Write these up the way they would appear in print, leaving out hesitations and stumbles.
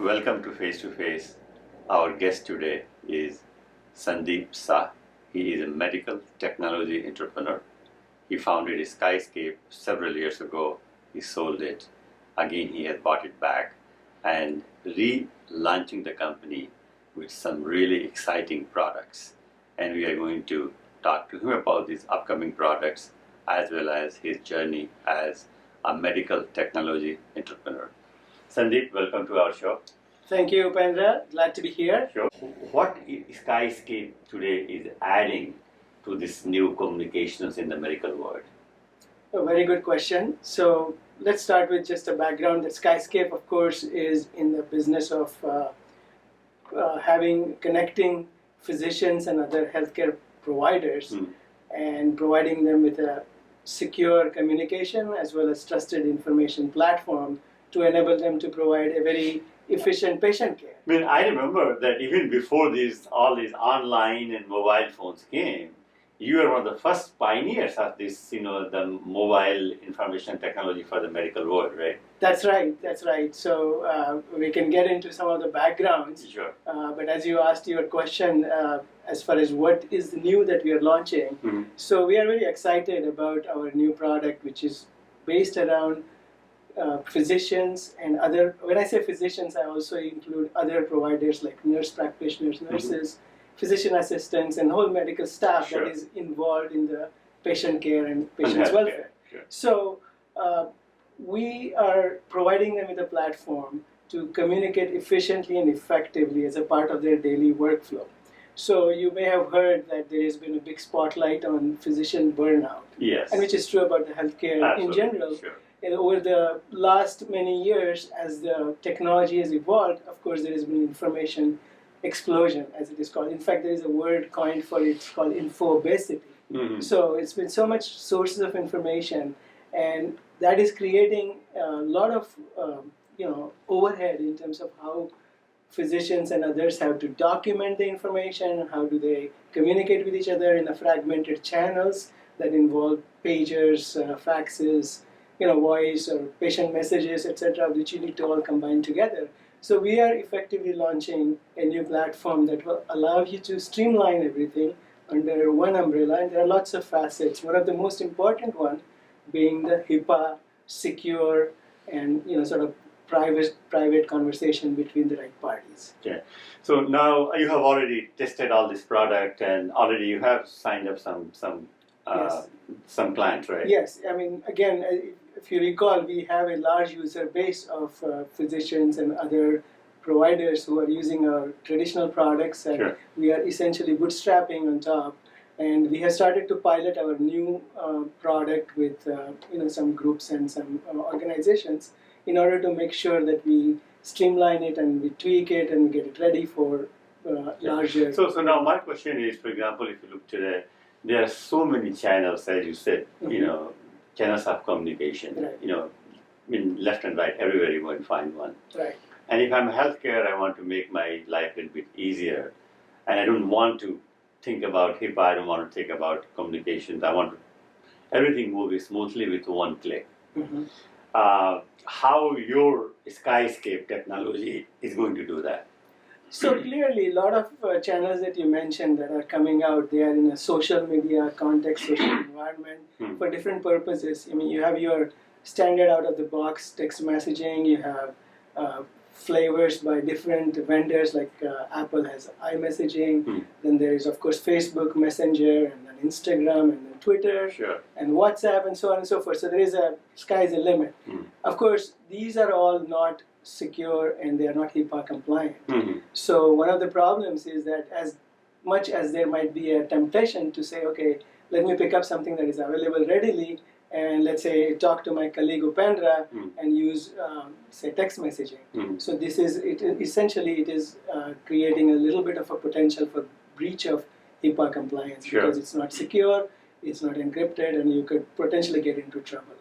Welcome to Face to Face. Our guest today is Sandeep Shah. He is a medical technology entrepreneur. He founded Skyscape several years ago. He sold it. Again, he has bought it back and relaunching the company with some really exciting products. And we are going to talk to him about these upcoming products as well as his journey as a medical technology entrepreneur. Sandeep, welcome to our show. Thank you, Upendra. Glad to be here. Sure. What Skyscape today is adding to this new communications in the medical world? A very good question. So let's start with just a background. That Skyscape, of course, is in the business of connecting physicians and other healthcare providers and providing them with a secure communication as well as trusted information platform to enable them to provide a very efficient patient care. I mean, I remember that even before all these online and mobile phones came, you were one of the first pioneers of this, the mobile information technology for the medical world, right? That's right. So we can get into some of the backgrounds. Sure. But as you asked your question, as far as what is new that we are launching, so we are very excited about our new product, which is based around physicians and other. When I say physicians, I also include other providers like nurse practitioners, nurses, physician assistants, and whole medical staff that is involved in the patient care and patient's welfare. Sure. So we are providing them with a platform to communicate efficiently and effectively as a part of their daily workflow. So you may have heard that there has been a big spotlight on physician burnout, Yes. and which is true about the healthcare in general. Sure. And over the last many years, as the technology has evolved, of course, there has been information explosion, as it is called. In fact, there is a word coined for it, it's called infobesity. So it's been so much sources of information, and that is creating a lot of overhead in terms of how physicians and others have to document the information and how do they communicate with each other in the fragmented channels that involve pagers, faxes, voice or patient messages, etc., which you need to all combine together. So we are effectively launching a new platform that will allow you to streamline everything under one umbrella, and there are lots of facets. One of the most important one being the HIPAA secure and sort of private conversation between the right parties. Okay. So now you have already tested all this product, and already you have signed up some clients, right? Yes. I mean, again, if you recall, we have a large user base of physicians and other providers who are using our traditional products, and we are essentially bootstrapping on top. And we have started to pilot our new product with some groups and some organizations in order to make sure that we streamline it and we tweak it and we get it ready for larger. So now my question is, for example, if you look today, there are so many channels, as you said, channels of communication. Right. Left and right, everywhere you can find one. Right. And if I'm healthcare, I want to make my life a little bit easier, and I don't want to think about HIPAA. I don't want to think about communications. I want everything moving smoothly with one click. How your Skyscape technology is going to do that? So clearly, a lot of channels that you mentioned that are coming out, they are in a social media context, social environment for different purposes. I mean, you have your standard out-of-the-box text messaging. You have flavors by different vendors, like Apple has iMessaging. Then there is, of course, Facebook Messenger, and then Instagram, and then Twitter, and WhatsApp, and so on and so forth. So there is sky's the limit. Of course, these are all not secure and they are not HIPAA compliant. So one of the problems is that as much as there might be a temptation to say, okay, let me pick up something that is available readily, and let's say talk to my colleague Upendra and use say text messaging. So this is essentially it is creating a little bit of a potential for breach of HIPAA compliance because it's not secure, it's not encrypted, and you could potentially get into trouble.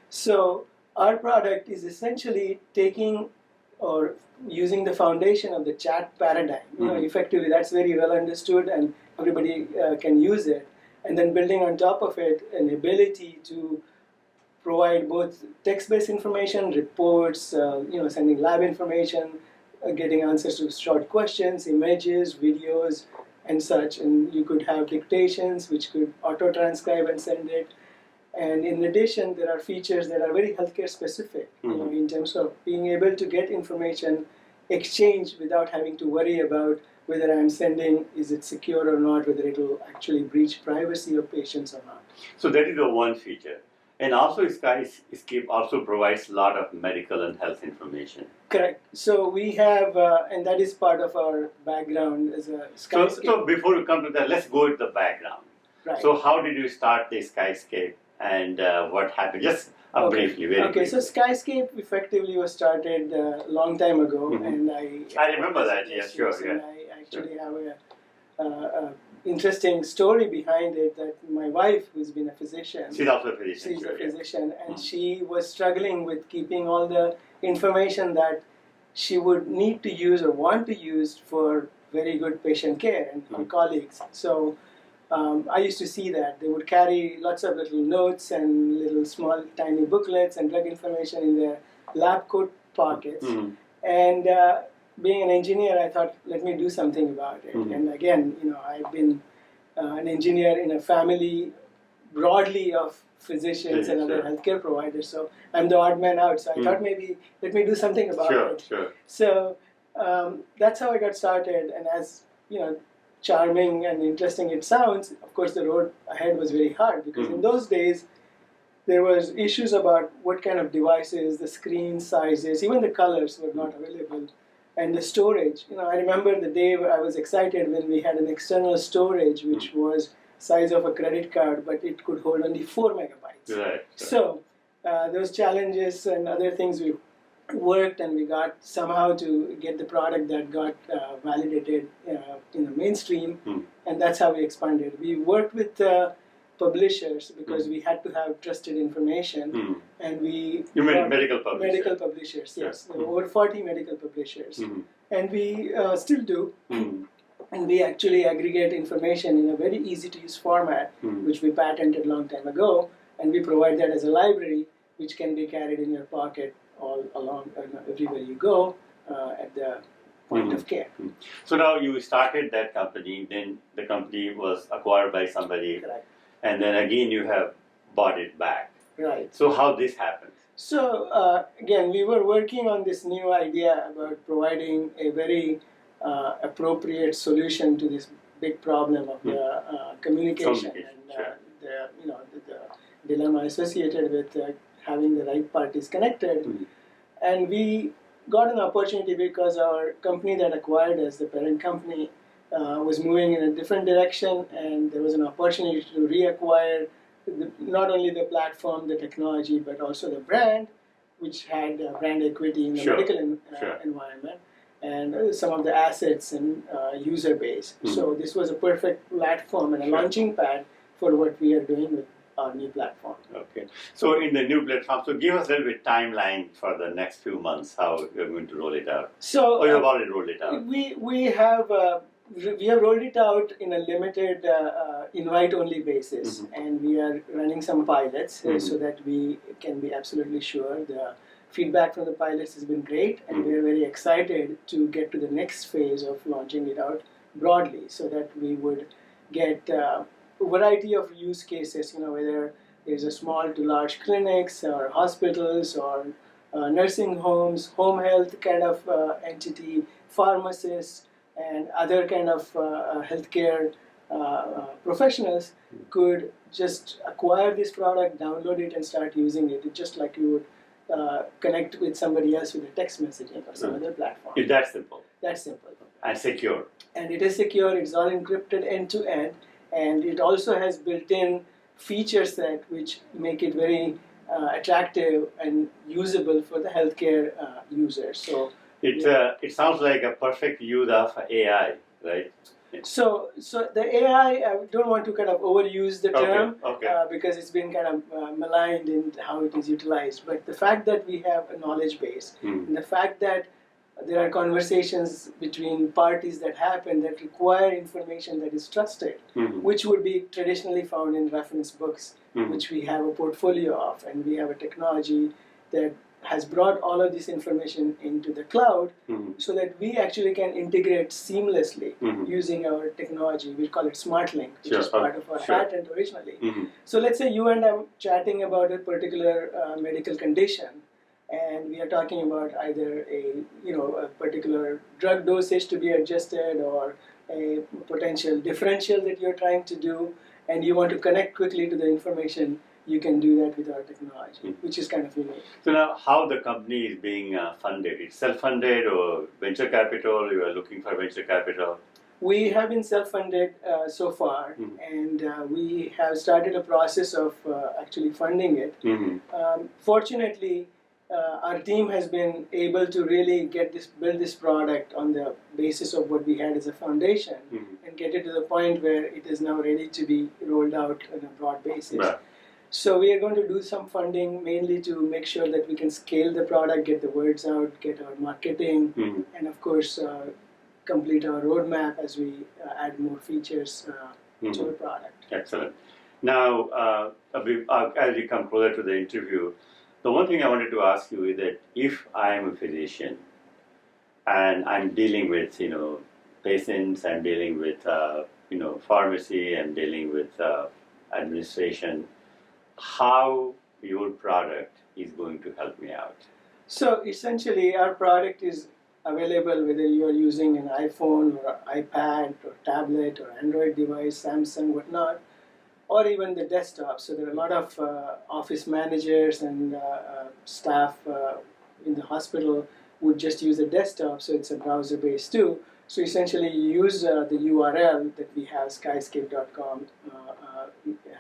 So our product is essentially taking or using the foundation of the chat paradigm. Effectively, that's very well understood and everybody can use it. And then building on top of it an ability to provide both text-based information, reports, sending lab information, getting answers to short questions, images, videos, and such. And you could have dictations, which could auto-transcribe and send it. And in addition, there are features that are very healthcare specific, in terms of being able to get information exchanged without having to worry about whether I'm sending, is it secure or not, whether it will actually breach privacy of patients or not. So that is the one feature. And also Skyscape also provides a lot of medical and health information. Correct. So we have, and that is part of our background as a Skyscape. So before we come to that, let's go to the background. Right. So how did you start the Skyscape and what happened? Just briefly, very briefly. So Skyscape effectively was started a long time ago, and I remember that. Yes, sure. And I actually have a interesting story behind it. That my wife, who's been a physician, she's also a physician. She's a physician, and she was struggling with keeping all the information that she would need to use or want to use for very good patient care, and her colleagues. So I used to see that they would carry lots of little notes and little small tiny booklets and drug information in their lab coat pockets. And being an engineer, I thought, let me do something about it. And again, I've been an engineer in a family broadly of physicians and other healthcare providers, so I'm the odd man out. So I thought maybe let me do something about it. So that's how I got started. And as charming and interesting it sounds, of course the road ahead was very hard, because in those days there was issues about what kind of devices, the screen sizes, even the colors were not available, and the storage. I remember the day where I was excited when we had an external storage which was size of a credit card, but it could hold only 4 megabytes. Right. So those challenges and other things we worked, and we got somehow to get the product that got validated in the mainstream, and that's how we expanded. We worked with publishers because we had to have trusted information, and we... You mean medical publishers? Medical publishers, yes. There were over 40 medical publishers, and we still do. And we actually aggregate information in a very easy to use format, which we patented a long time ago, and we provide that as a library which can be carried in your pocket all along, everywhere you go, at the point of care. So now you started that company, then the company was acquired by somebody, Correct. And then again you have bought it back. Right. So how this happened? So again, we were working on this new idea about providing a very appropriate solution to this big problem of the communication and the dilemma associated with having the right parties connected. And we got an opportunity because our company that acquired us, the parent company, was moving in a different direction, and there was an opportunity to reacquire not only the platform, the technology, but also the brand, which had brand equity in the medical environment, and some of the assets and user base. So this was a perfect platform and a launching pad for what we are doing with our new platform. Okay. So in the new platform, so give us a little bit timeline for the next few months, how you're going to roll it out. So you have already rolled it out. We have rolled it out in a limited invite-only basis, and we are running some pilots so that we can be absolutely sure. The feedback from the pilots has been great, and we are very excited to get to the next phase of launching it out broadly, so that we would get a variety of use cases, whether there's a small to large clinics or hospitals or nursing homes, home health kind of entity, pharmacists, and other kind of healthcare professionals could just acquire this product, download it, and start using it. It's just like you would connect with somebody else with a text messaging or some other platform. It's that simple. That's simple. And secure. And it is secure. It's all encrypted end to end, and it also has built-in feature set which make it very attractive and usable for the healthcare users. So it sounds like a perfect use of AI, right? So the AI, I don't want to kind of overuse the term because it's been kind of maligned in how it is utilized. But the fact that we have a knowledge base, and the fact that there are conversations between parties that happen that require information that is trusted, which would be traditionally found in reference books, which we have a portfolio of, and we have a technology that has brought all of this information into the cloud Mm-hmm. so that we actually can integrate seamlessly Mm-hmm. using our technology. We call it SmartLink, which Sure. is part of our Sure. patent originally. Mm-hmm. So let's say you and I am chatting about a particular medical condition, and we are talking about either a particular drug dosage to be adjusted or a potential differential that you're trying to do, and you want to connect quickly to the information. You can do that with our technology, which is kind of unique. So now, how the company is being funded? It's self-funded or venture capital? You are looking for venture capital? We have been self-funded so far, and we have started a process of actually funding it. Fortunately, our team has been able to really build this product on the basis of what we had as a foundation, and get it to the point where it is now ready to be rolled out on a broad basis. Right. So we are going to do some funding mainly to make sure that we can scale the product, get the words out, get our marketing, and of course complete our roadmap as we add more features to the product. Excellent. Now, as we come closer to the interview, the one thing I wanted to ask you is that if I am a physician and I'm dealing with patients, I'm dealing with pharmacy, I'm dealing with administration, how your product is going to help me out? So essentially, our product is available whether you are using an iPhone or iPad or tablet or Android device, Samsung, whatnot, or even the desktop. So there are a lot of office managers and staff in the hospital would just use a desktop, so it's a browser based too. So essentially you use the URL that we have, skyscape.com,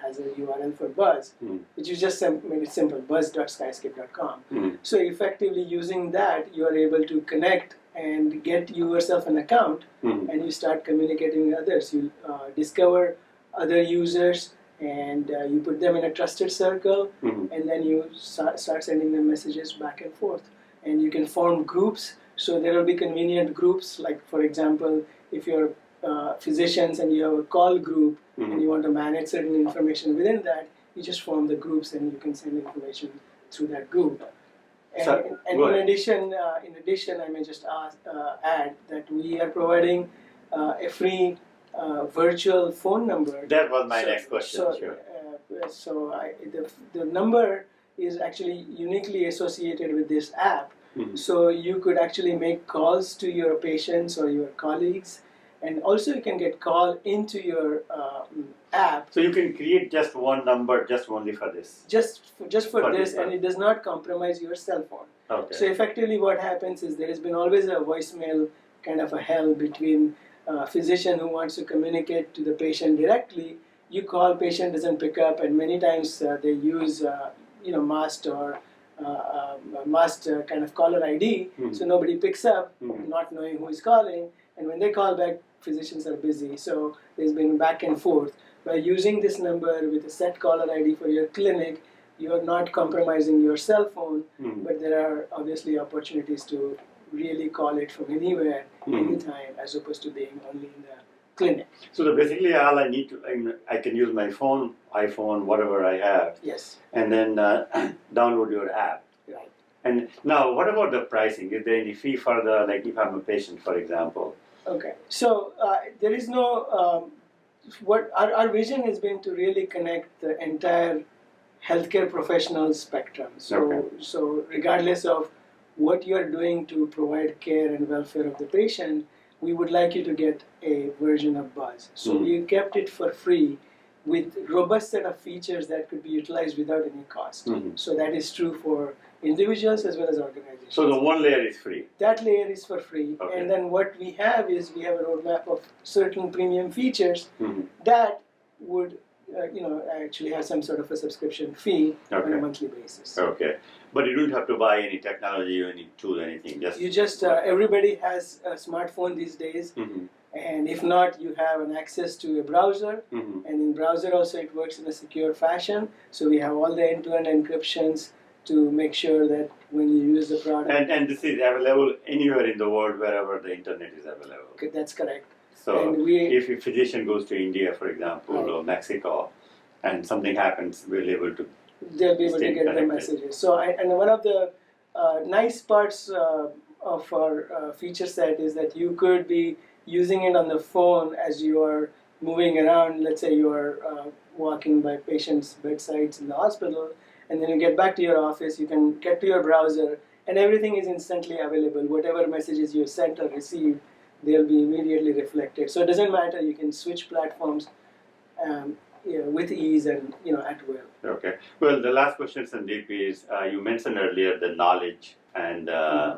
has a URL for Buzz, which is just made it simple, buzz.skyscape.com. So effectively using that, you are able to connect and get yourself an account, and you start communicating with others. You discover other users, and you put them in a trusted circle, and then you start sending them messages back and forth. And you can form groups, so there will be convenient groups, like for example, if you're physicians and you have a call group and you want to manage certain information within that, you just form the groups and you can send information through that group. And in addition, I may just add that we are providing a free virtual phone number. That was my next question. The number is actually uniquely associated with this app. So you could actually make calls to your patients or your colleagues, and also you can get call into your app. So you can create just one number just only for this? Just for this, and it does not compromise your cell phone. Okay. So effectively what happens is there has been always a voicemail kind of a hell between a physician who wants to communicate to the patient directly. You call, patient doesn't pick up, and many times they use masked or masked kind of caller ID, so nobody picks up, not knowing who is calling, and when they call back, physicians are busy. So there's been back and forth. By using this number with a set caller ID for your clinic, you are not compromising your cell phone, but there are obviously opportunities to really call it from anywhere, anytime, as opposed to being only in the clinic. So basically all I need to, I can use my phone, iPhone, whatever I have, Yes. and then download your app. Right. And now, what about the pricing? Is there any fee for if I'm a patient, for example? Okay. So there is no, what our vision has been to really connect the entire healthcare professional spectrum. So regardless of what you are doing to provide care and welfare of the patient, we would like you to get a version of Buzz. So we kept it for free with robust set of features that could be utilized without any cost. So that is true for individuals as well as organizations. So the one layer is free? That layer is for free. Okay. And then what we have is we have a roadmap of certain premium features that would actually have some sort of a subscription fee on a monthly basis. Okay. But you don't have to buy any technology or any tool, anything. Everybody has a smartphone these days, and if not, you have an access to a browser, and in browser also it works in a secure fashion. So we have all the end-to-end encryptions to make sure that when you use the product. And this is available anywhere in the world, wherever the internet is available. Okay, that's correct. So if a physician goes to India, for example, or Mexico, and something happens, they'll be able to get the messages. So, and one of the nice parts of our feature set is that you could be using it on the phone as you are moving around. Let's say you are walking by patients' bedsides in the hospital, and then you get back to your office, you can get to your browser, and everything is instantly available. Whatever messages you sent or received, they'll be immediately reflected. So it doesn't matter, you can switch platforms with ease and at will. Okay. Well, the last question, Sandeep, is you mentioned earlier the knowledge and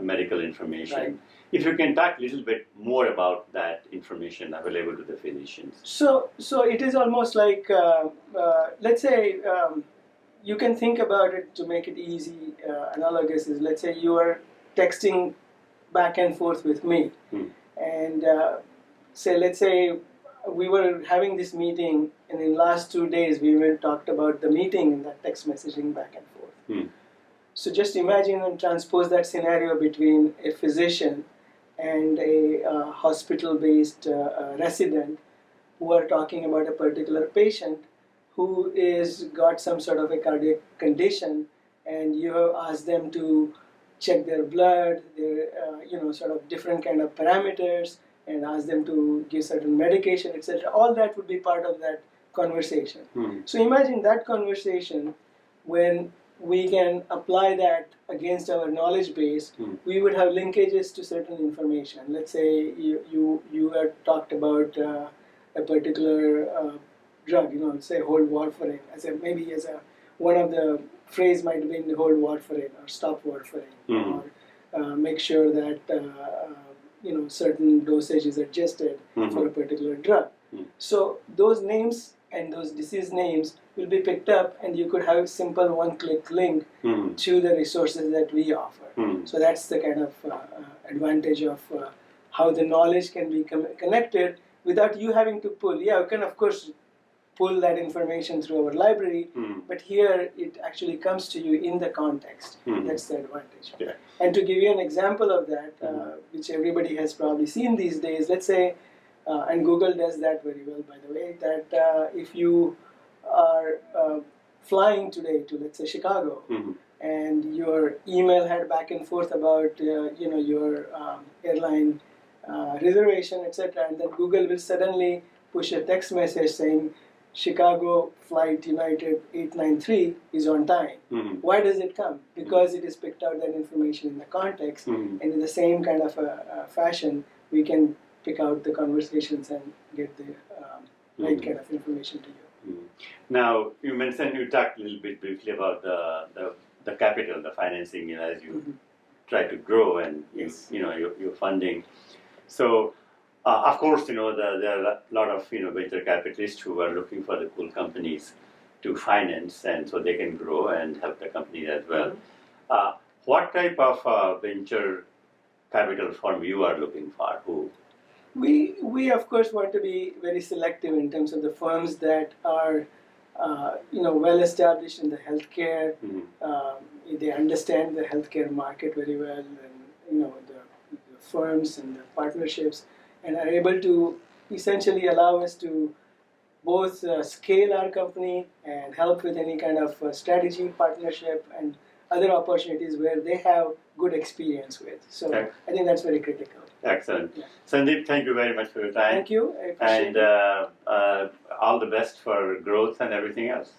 medical information. Right. If you can talk a little bit more about that information available to the physicians. So it is almost like, let's say, you can think about it to make it easy. Analogous is, let's say you are texting back and forth with me, and let's say we were having this meeting, and in the last 2 days we even talked about the meeting in that text messaging back and forth. So just imagine and transpose that scenario between a physician and a hospital-based resident who are talking about a particular patient who is got some sort of a cardiac condition, and you have asked them to check their blood, their sort of different kind of parameters, and ask them to give certain medication, etc. All that would be part of that conversation. So imagine that conversation when we can apply that against our knowledge base. We would have linkages to certain information. Let's say you had talked about a particular drug, say hold warfarin, one of the phrase might be hold warfarin or stop warfarin, or make sure that certain dosage is adjusted for a particular drug. So those names and those disease names will be picked up, and you could have a simple one-click link to the resources that we offer. So that's the kind of advantage of how the knowledge can be connected without you having to pull. Yeah, you can of course pull that information through our library, but here it actually comes to you in the context. That's the advantage. Yeah. And to give you an example of that, which everybody has probably seen these days, let's say, and Google does that very well, by the way, that if you are flying today to, let's say, Chicago, and your email had back and forth about your airline reservation, etc., and then Google will suddenly push a text message saying Chicago flight United 893 is on time. Why does it come? Because it is picked out that information in the context, and in the same kind of fashion, we can pick out the conversations and get the right kind of information to you. Now, you talked a little bit briefly about the capital, the financing, as you try to grow and your funding. So, of course, there are a lot of venture capitalists who are looking for the cool companies to finance, and so they can grow and help the company as well. What type of venture capital firm you are looking for? Who? We of course want to be very selective in terms of the firms that are well established in the healthcare. They understand the healthcare market very well, and the firms and the partnerships, and are able to essentially allow us to both scale our company and help with any kind of strategy, partnership, and other opportunities where they have good experience with. So okay. I think that's very critical. Excellent. Yeah. Sandeep, thank you very much for your time. Thank you. I appreciate it. And all the best for growth and everything else.